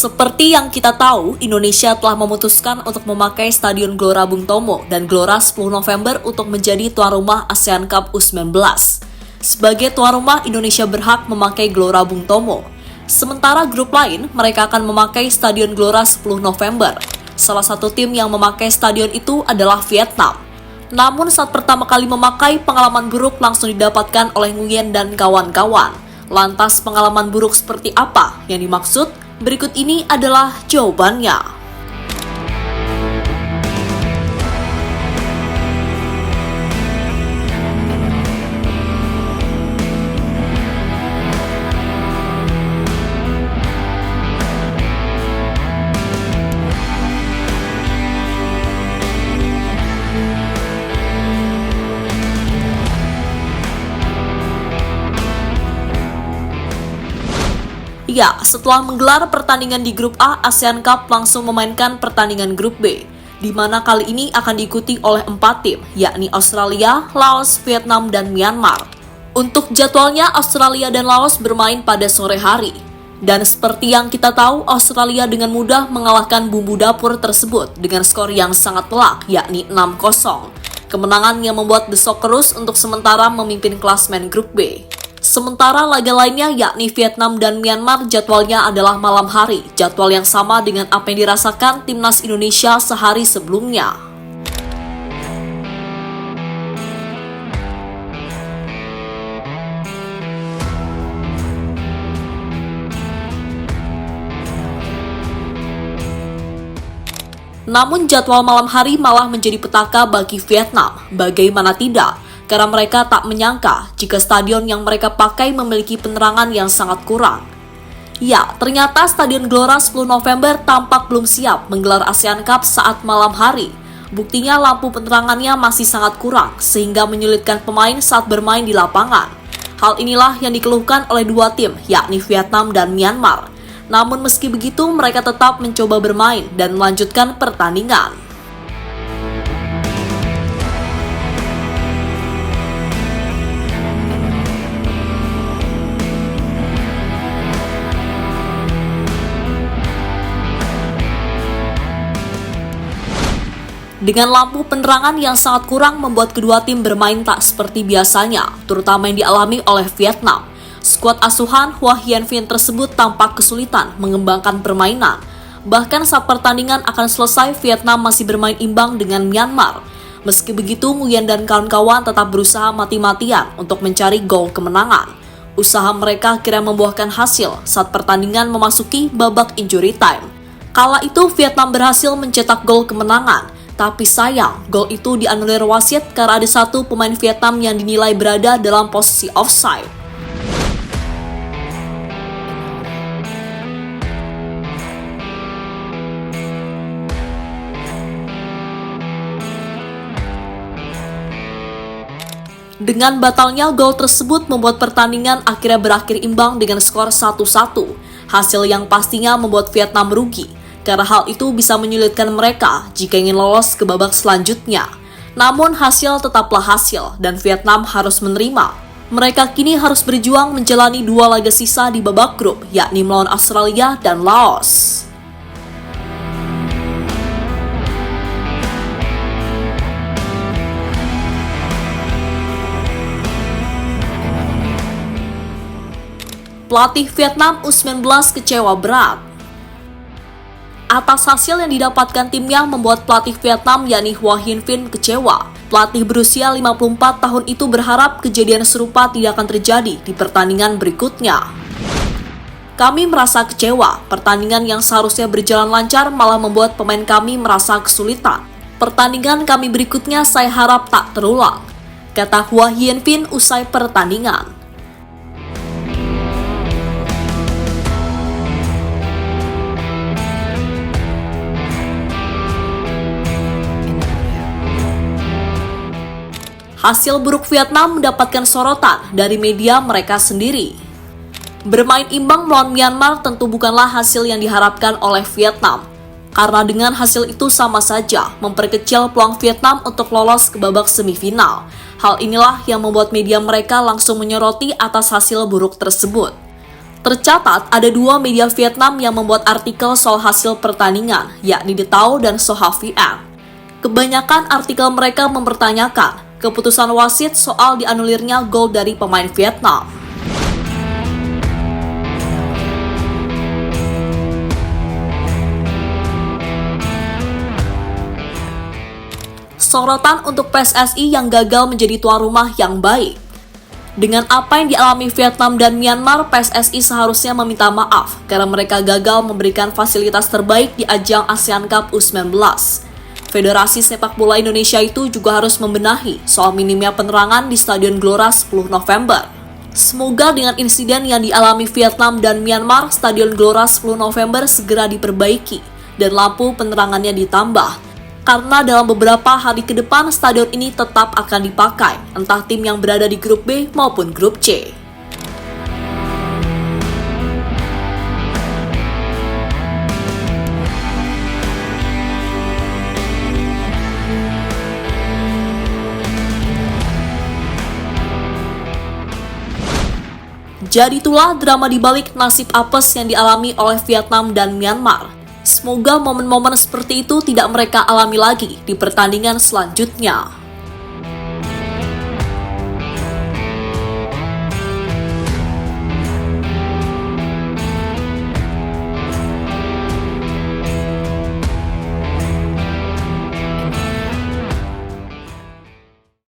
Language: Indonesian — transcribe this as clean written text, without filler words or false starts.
Seperti yang kita tahu, Indonesia telah memutuskan untuk memakai Stadion Gelora Bung Tomo dan Gelora 10 November untuk menjadi tuan rumah ASEAN Cup U19. Sebagai tuan rumah, Indonesia berhak memakai Gelora Bung Tomo. Sementara grup lain, mereka akan memakai Stadion Gelora 10 November. Salah satu tim yang memakai stadion itu adalah Vietnam. Namun saat pertama kali memakai, pengalaman buruk langsung didapatkan oleh Nguyen dan kawan-kawan. Lantas pengalaman buruk seperti apa yang dimaksud? Berikut ini adalah jawabannya. Ya, setelah menggelar pertandingan di Grup A, ASEAN Cup langsung memainkan pertandingan Grup B, di mana kali ini akan diikuti oleh 4 tim, yakni Australia, Laos, Vietnam, dan Myanmar. Untuk jadwalnya, Australia dan Laos bermain pada sore hari. Dan seperti yang kita tahu, Australia dengan mudah mengalahkan bumbu dapur tersebut dengan skor yang sangat telak, yakni 6-0. Kemenangan yang membuat The Socceroos untuk sementara memimpin klasmen Grup B. Sementara laga lainnya yakni Vietnam dan Myanmar jadwalnya adalah malam hari, jadwal yang sama dengan apa yang dirasakan timnas Indonesia sehari sebelumnya. Namun jadwal malam hari malah menjadi petaka bagi Vietnam, bagaimana tidak? Karena mereka tak menyangka jika stadion yang mereka pakai memiliki penerangan yang sangat kurang. Ya, ternyata Stadion Gelora 10 November tampak belum siap menggelar ASEAN Cup saat malam hari. Buktinya lampu penerangannya masih sangat kurang, sehingga menyulitkan pemain saat bermain di lapangan. Hal inilah yang dikeluhkan oleh dua tim, yakni Vietnam dan Myanmar. Namun meski begitu, mereka tetap mencoba bermain dan melanjutkan pertandingan. Dengan lampu penerangan yang sangat kurang membuat kedua tim bermain tak seperti biasanya, terutama yang dialami oleh Vietnam. Skuad asuhan Hua Hien Vinh tersebut tampak kesulitan mengembangkan permainan. Bahkan saat pertandingan akan selesai, Vietnam masih bermain imbang dengan Myanmar. Meski begitu, Nguyen dan kawan-kawan tetap berusaha mati-matian untuk mencari gol kemenangan. Usaha mereka akhirnya membuahkan hasil saat pertandingan memasuki babak injury time. Kala itu Vietnam berhasil mencetak gol kemenangan. Tapi sayang, gol itu dianulir wasit karena ada satu pemain Vietnam yang dinilai berada dalam posisi offside. Dengan batalnya gol tersebut membuat pertandingan akhirnya berakhir imbang dengan skor 1-1. Hasil yang pastinya membuat Vietnam merugi, karena hal itu bisa menyulitkan mereka jika ingin lolos ke babak selanjutnya. Namun hasil tetaplah hasil dan Vietnam harus menerima. Mereka kini harus berjuang menjalani 2 laga sisa di babak grup, yakni melawan Australia dan Laos. Pelatih Vietnam U19 kecewa berat. Atas hasil yang didapatkan timnya membuat pelatih Vietnam yakni Hua Hien Vinh kecewa. Pelatih berusia 54 tahun itu berharap kejadian serupa tidak akan terjadi di pertandingan berikutnya. Kami merasa kecewa, pertandingan yang seharusnya berjalan lancar malah membuat pemain kami merasa kesulitan. Pertandingan kami berikutnya saya harap tak terulang, kata Hua Hien Vinh usai pertandingan. Hasil buruk Vietnam mendapatkan sorotan dari media mereka sendiri. Bermain imbang melawan Myanmar tentu bukanlah hasil yang diharapkan oleh Vietnam, karena dengan hasil itu sama saja memperkecil peluang Vietnam untuk lolos ke babak semifinal. Hal inilah yang membuat media mereka langsung menyoroti atas hasil buruk tersebut. Tercatat ada dua media Vietnam yang membuat artikel soal hasil pertandingan, yakni The Tao dan Soha VN. Kebanyakan artikel mereka mempertanyakan keputusan wasit soal dianulirnya gol dari pemain Vietnam. Sorotan untuk PSSI yang gagal menjadi tuan rumah yang baik. Dengan apa yang dialami Vietnam dan Myanmar, PSSI seharusnya meminta maaf karena mereka gagal memberikan fasilitas terbaik di ajang ASEAN Cup U19. Federasi Sepak Bola Indonesia itu juga harus membenahi soal minimnya penerangan di Stadion Gelora 10 November. Semoga dengan insiden yang dialami Vietnam dan Myanmar, Stadion Gelora 10 November segera diperbaiki dan lampu penerangannya ditambah. Karena dalam beberapa hari ke depan stadion ini tetap akan dipakai, entah tim yang berada di grup B maupun grup C. Jadi itulah drama dibalik nasib apes yang dialami oleh Vietnam dan Myanmar. Semoga momen-momen seperti itu tidak mereka alami lagi di pertandingan selanjutnya.